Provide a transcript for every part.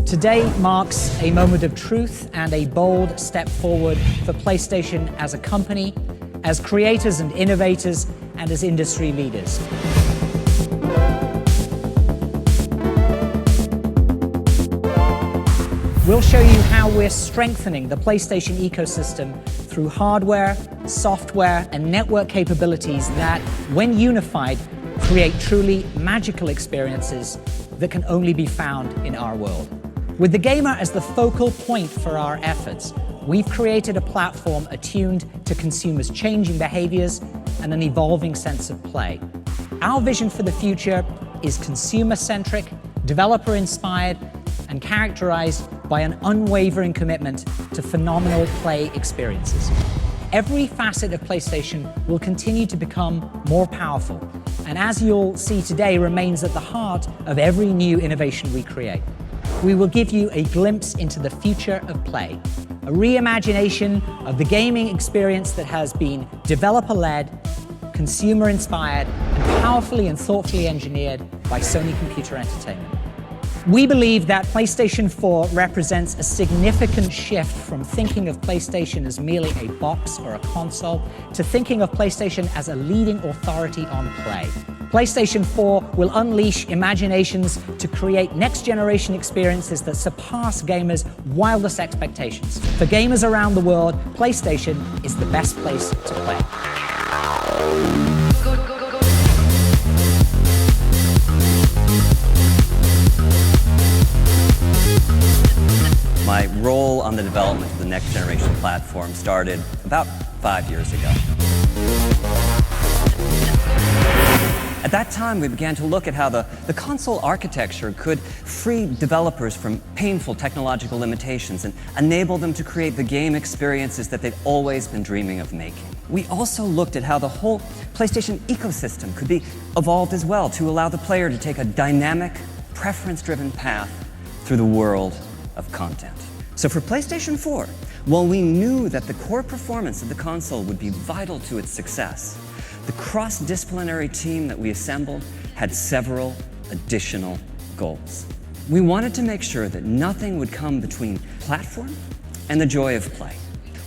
Today marks a moment of truth and a bold step forward for PlayStation as a company, as creators and innovators, and as industry leaders. We'll show you how we're strengthening the PlayStation ecosystem through hardware, software, and network capabilities that, when unified, create truly magical experiences that can only be found in our world. With the gamer as the focal point for our efforts, we've created a platform attuned to consumers' changing behaviors and an evolving sense of play. Our vision for the future is consumer-centric, developer-inspired, and characterized by an unwavering commitment to phenomenal play experiences. Every facet of PlayStation will continue to become more powerful, and as you'll see today, remains at the heart of every new innovation we create. We will give you a glimpse into the future of play, a reimagination of the gaming experience that has been developer-led, consumer-inspired, and powerfully and thoughtfully engineered by Sony Computer Entertainment. We believe that PlayStation 4 represents a significant shift from thinking of PlayStation as merely a box or a console to thinking of PlayStation as a leading authority on play. PlayStation 4 will unleash imaginations to create next-generation experiences that surpass gamers' wildest expectations. For gamers around the world, PlayStation is the best place to play. My role on the development of the next-generation platform started about 5 years ago. At that time, we began to look at how the console architecture could free developers from painful technological limitations and enable them to create the game experiences that they'd always been dreaming of making. We also looked at how the whole PlayStation ecosystem could be evolved as well to allow the player to take a dynamic, preference-driven path through the world of content. So for PlayStation 4, while we knew that the core performance of the console would be vital to its success, the cross-disciplinary team that we assembled had several additional goals. We wanted to make sure that nothing would come between platform and the joy of play.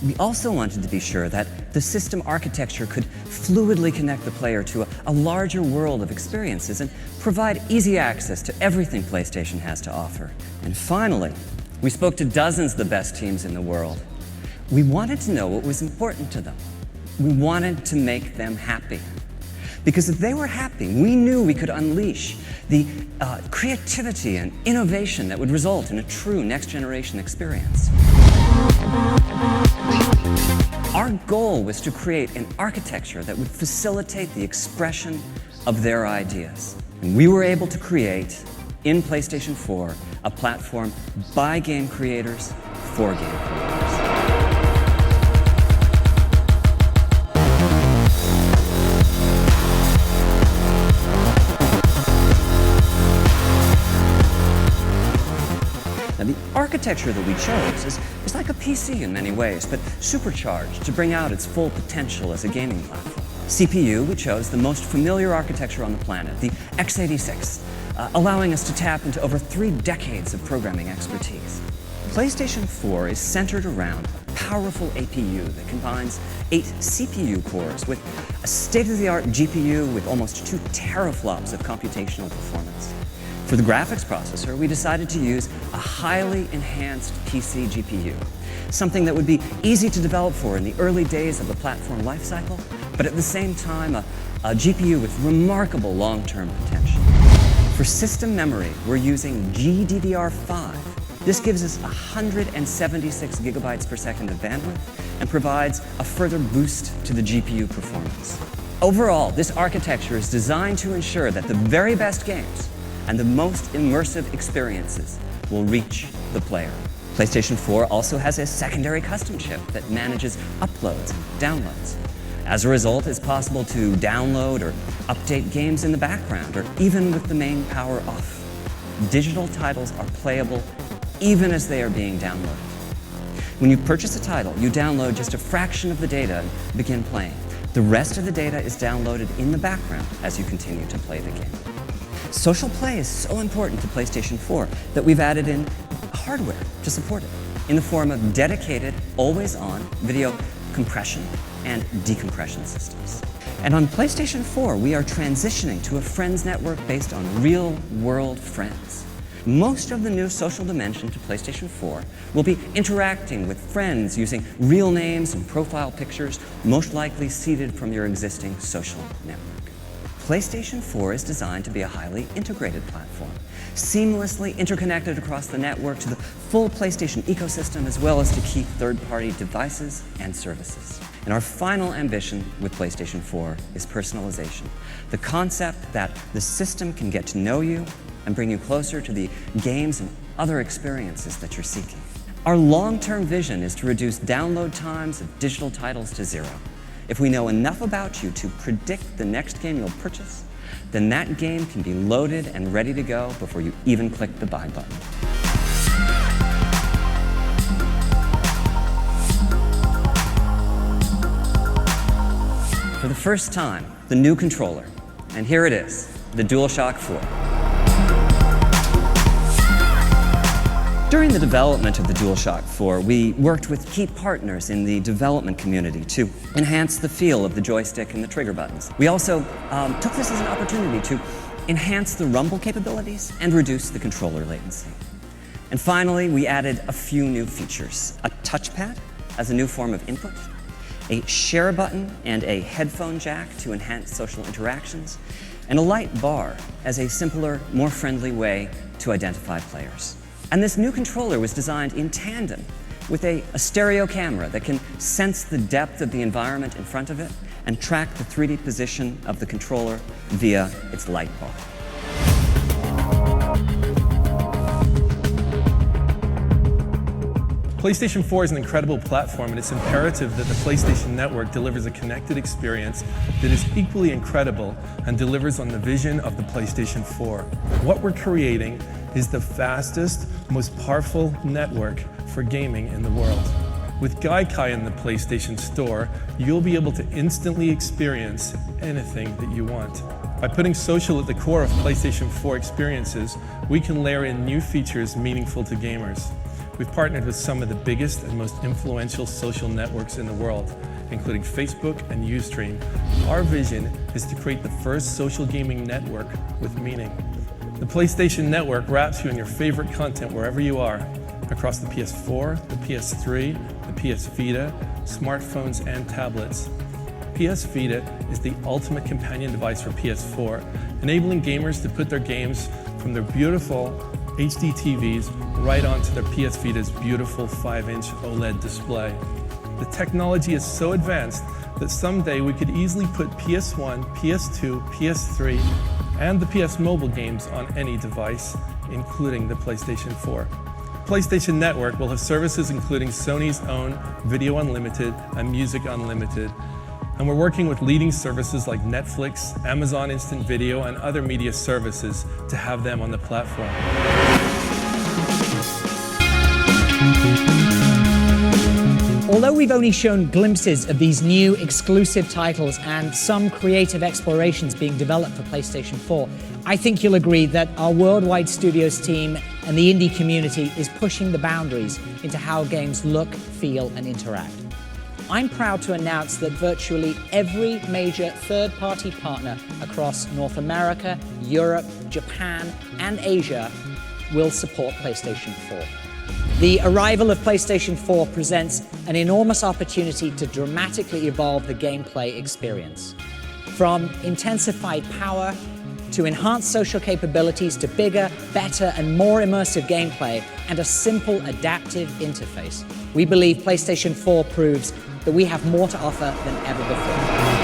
We also wanted to be sure that the system architecture could fluidly connect the player to a larger world of experiences and provide easy access to everything PlayStation has to offer. And finally, we spoke to dozens of the best teams in the world. We wanted to know what was important to them. We wanted to make them happy. Because if they were happy, we knew we could unleash the creativity and innovation that would result in a true next-generation experience. Our goal was to create an architecture that would facilitate the expression of their ideas. And we were able to create, in PlayStation 4, a platform by game creators for game creators. Now, the architecture that we chose is like a PC in many ways, but supercharged to bring out its full potential as a gaming platform. CPU, we chose the most familiar architecture on the planet, the x86, allowing us to tap into over 3 decades of programming expertise. PlayStation 4 is centered around a powerful APU that combines 8 CPU cores with a state-of-the-art GPU with almost 2 teraflops of computational performance. For the graphics processor, we decided to use a highly enhanced PC GPU, something that would be easy to develop for in the early days of the platform lifecycle, but at the same time, a GPU with remarkable long-term potential. For system memory, we're using GDDR5. This gives us 176 gigabytes per second of bandwidth and provides a further boost to the GPU performance. Overall, this architecture is designed to ensure that the very best games and the most immersive experiences will reach the player. PlayStation 4 also has a secondary custom chip that manages uploads and downloads. As a result, it's possible to download or update games in the background or even with the main power off. Digital titles are playable even as they are being downloaded. When you purchase a title, you download just a fraction of the data and begin playing. The rest of the data is downloaded in the background as you continue to play the game. Social play is so important to PlayStation 4 that we've added in hardware to support it in the form of dedicated, always-on video compression and decompression systems. And on PlayStation 4, we are transitioning to a friends network based on real-world friends. Most of the new social dimension to PlayStation 4 will be interacting with friends using real names and profile pictures, most likely seeded from your existing social network. PlayStation 4 is designed to be a highly integrated platform, seamlessly interconnected across the network to the full PlayStation ecosystem, as well as to key third-party devices and services. And our final ambition with PlayStation 4 is personalization, the concept that the system can get to know you and bring you closer to the games and other experiences that you're seeking. Our long-term vision is to reduce download times of digital titles to zero. If we know enough about you to predict the next game you'll purchase, then that game can be loaded and ready to go before you even click the buy button. For the first time, the new controller. And here it is, the DualShock 4. During the development of the DualShock 4, we worked with key partners in the development community to enhance the feel of the joystick and the trigger buttons. We also took this as an opportunity to enhance the rumble capabilities and reduce the controller latency. And finally, we added a few new features: a touchpad as a new form of input, a share button and a headphone jack to enhance social interactions, and a light bar as a simpler, more friendly way to identify players. And this new controller was designed in tandem with a stereo camera that can sense the depth of the environment in front of it and track the 3D position of the controller via its light bar. PlayStation 4 is an incredible platform, and it's imperative that the PlayStation Network delivers a connected experience that is equally incredible and delivers on the vision of the PlayStation 4. What we're creating is the fastest, most powerful network for gaming in the world. With Gaikai in the PlayStation Store, you'll be able to instantly experience anything that you want. By putting social at the core of PlayStation 4 experiences, we can layer in new features meaningful to gamers. We've partnered with some of the biggest and most influential social networks in the world, including Facebook and Ustream. Our vision is to create the first social gaming network with meaning. The PlayStation Network wraps you in your favorite content wherever you are, across the PS4, the PS3, the PS Vita, smartphones and tablets. PS Vita is the ultimate companion device for PS4, enabling gamers to put their games from their beautiful HD TVs right onto their PS Vita's beautiful 5-inch OLED display. The technology is so advanced that someday we could easily put PS1, PS2, PS3, and the PS Mobile games on any device, including the PlayStation 4. PlayStation Network will have services including Sony's own Video Unlimited and Music Unlimited, and we're working with leading services like Netflix, Amazon Instant Video, and other media services to have them on the platform. Although we've only shown glimpses of these new exclusive titles and some creative explorations being developed for PlayStation 4, I think you'll agree that our worldwide studios team and the indie community is pushing the boundaries into how games look, feel, and interact. I'm proud to announce that virtually every major third-party partner across North America, Europe, Japan, and Asia will support PlayStation 4. The arrival of PlayStation 4 presents an enormous opportunity to dramatically evolve the gameplay experience. From intensified power to enhanced social capabilities to bigger, better, and more immersive gameplay and a simple adaptive interface, we believe PlayStation 4 proves that we have more to offer than ever before.